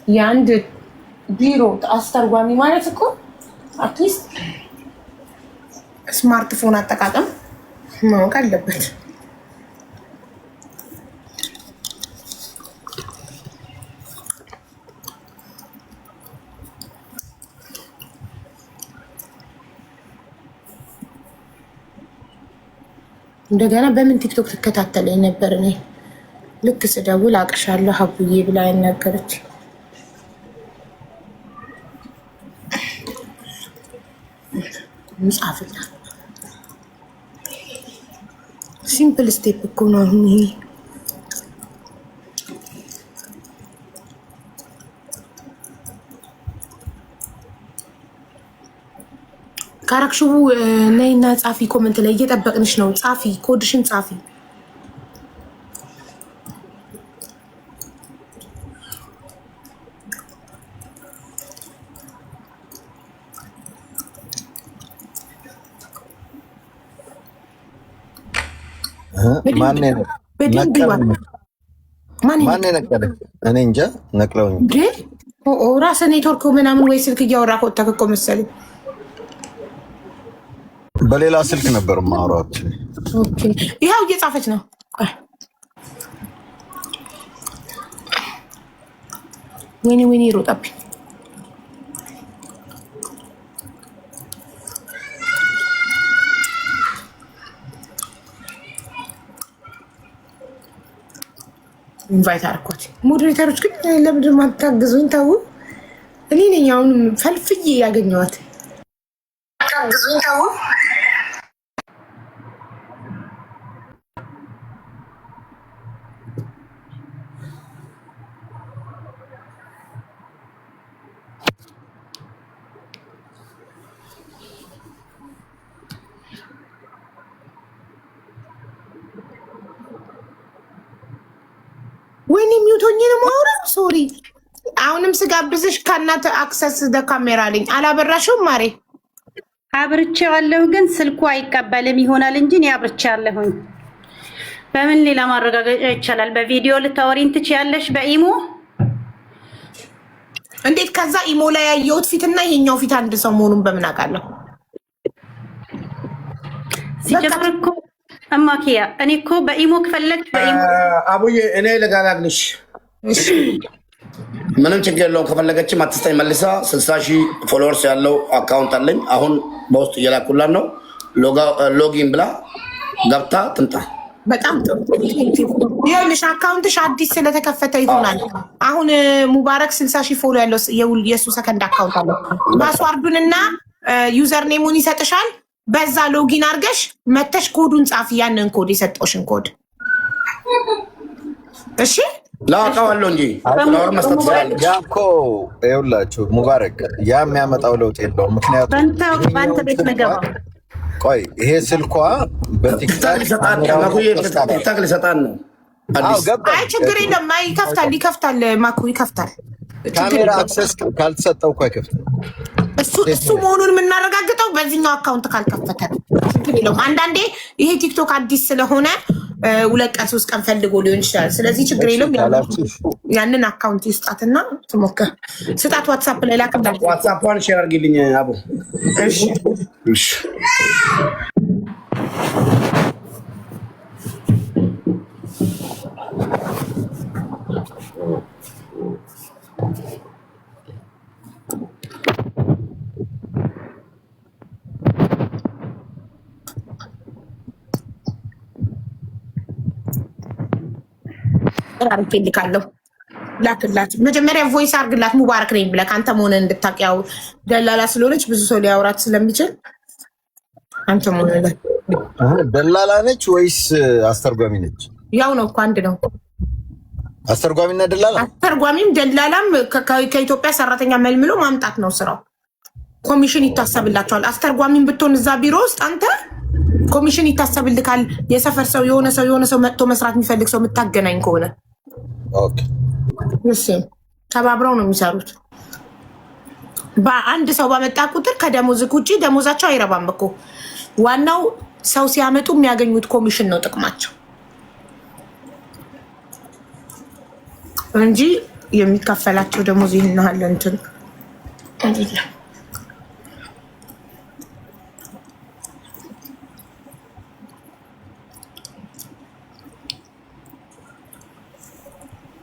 የአንድ ቢሮ አስተርጓሚ ማለት እኮ አትሊስት ስማርትፎን አጠቃቀም ማወቅ አለበት። እንደገና በምን ቲክቶክ ትከታተለኝ ነበር? እኔ ልክ ስደውል አቅሻለሁ ሀቡዬ ብላ ያናገረች ምጻፍላ ሲምፕል ስቴፕ እኮ ነው። አሁን ይሄ ካራክሽቡ ነይና ጻፊ፣ ኮመንት ላይ እየጠበቅንሽ ነው። ጻፊ፣ ኮድሽን ጻፊ። ማን ነቀለ? እኔ እንጃ ነቅለውኝ እንዴ? ራስህ ኔትወርክ ምናምን ወይ ስልክ እያወራ ኮተክ እኮ መሰለኝ። በሌላ ስልክ ነበር ማውራት። ኦኬ ይሄው እየጻፈች ነው። ወይኔ ሮጣብኝ። ኢንቫይት አድርጓት። ሞዴሬተሮች ግን ለምንድን ነው የማታግዙኝ? ተው። እኔ ነኝ አሁን ፈልፍዬ ያገኘኋት። አታግዙኝ ተው። ወይኔ ሚውቶኝ ነው ማውራው። ሶሪ። አሁንም ስጋብዝሽ ከእናት አክሰስ ደ ካሜራ አለኝ። አላበራሽውም ማሬ? አብርቼዋለሁ ግን ስልኩ አይቀበልም ይሆናል እንጂ እኔ አብርቼዋለሁኝ። በምን ሌላ ማረጋገጫ ይቻላል? በቪዲዮ ልታወሪኝ ትችያለሽ? በኢሞ እንዴት? ከዛ ኢሞ ላይ ያየሁት ፊትና ይሄኛው ፊት አንድ ሰው መሆኑን በምን አውቃለሁ? ሲጀምር እኮ እማኪያ እኔ እኮ በኢሞ ከፈለግሽ በኢሞ አቡዬ እኔ ልጋጋግልሽ። ምንም ችግር የለውም። ከፈለገችም አትስጠኝ መልሳ። 60,000 ፎሎወርስ ያለው አካውንት አለኝ። አሁን በውስጥ እየላኩላት ነው። ሎጊን ብላ ገብታ ትምጣ። በጣም ጥሩ። ይኸውልሽ አካውንትሽ አዲስ ስለተከፈተ ይሆናል። አሁን ሙባረክ 60,000 ፎሎ ያለው የእሱ ሰከንድ አካውንት አለው። ፓስዋርዱንና ዩዘር ኔሙን ይሰጥሻል። በዛ ሎጊን አድርገሽ መተሽ ኮዱን ጻፊ። ያንን ኮድ የሰጠሽን ኮድ እሺ። ላውቀዋለሁ እንጂ ለወር መስጠት ይችላል። ያኮ ይኸውላችሁ ሙባረክ ያ የሚያመጣው ለውጥ የለውም። ምክንያቱም በአንተ ቤት ነገባ። ቆይ ይሄ ስልኳ በቲክታክ ሊሰጣን ነው። አይ ችግር የለም። ይከፍታል። ማኩ ይከፍታል። ካሜራ አክሰስ ካልተሰጠው እኮ አይከፍትም። እሱ መሆኑን የምናረጋግጠው በዚህኛው አካውንት ካልከፈተ ነው። ችግር የለውም። አንዳንዴ ይሄ ቲክቶክ አዲስ ስለሆነ 2 ቀን 3 ቀን ፈልጎ ሊሆን ይችላል። ስለዚህ ችግር የለውም። ያንን አካውንት ይስጣትና ትሞክር። ስጣት። ዋትሳፕ ላይ ላክላት። ዋትሳፕዋን ሼር አድርጊልኝ አቡ። እሺ ልካለሁ። ላክላት። መጀመሪያ ቮይስ አርግላት ሙባረክ ነኝ ብለህ አንተ መሆንህን እንድታውቅ። ያው ደላላ ስለሆነች ብዙ ሰው ሊያወራት ስለሚችል አንተ መሆንህን። ደላላ ነች ወይስ አስተርጓሚ ነች? ያው ነው እኮ አንድ ነው። አስተርጓሚና ደላላ። አስተርጓሚም ደላላም ከኢትዮጵያ ሰራተኛ መልምሎ ማምጣት ነው ስራው። ኮሚሽን ይታሰብላቸዋል። አስተርጓሚም ብትሆን እዛ ቢሮ ውስጥ አንተ ኮሚሽን ይታሰብልካል። የሰፈር ሰው የሆነ ሰው መጥቶ መስራት የሚፈልግ ሰው የምታገናኝ ከሆነ ኦኬ፣ እሺ፣ ተባብረው ነው የሚሰሩት። በአንድ ሰው ባመጣ ቁጥር ከደሞዝክ ውጪ ደሞዛቸው አይረባም እኮ። ዋናው ሰው ሲያመጡ የሚያገኙት ኮሚሽን ነው ጥቅማቸው እንጂ የሚከፈላቸው ደሞዝ ይህን ያህል እንትን አይደለም።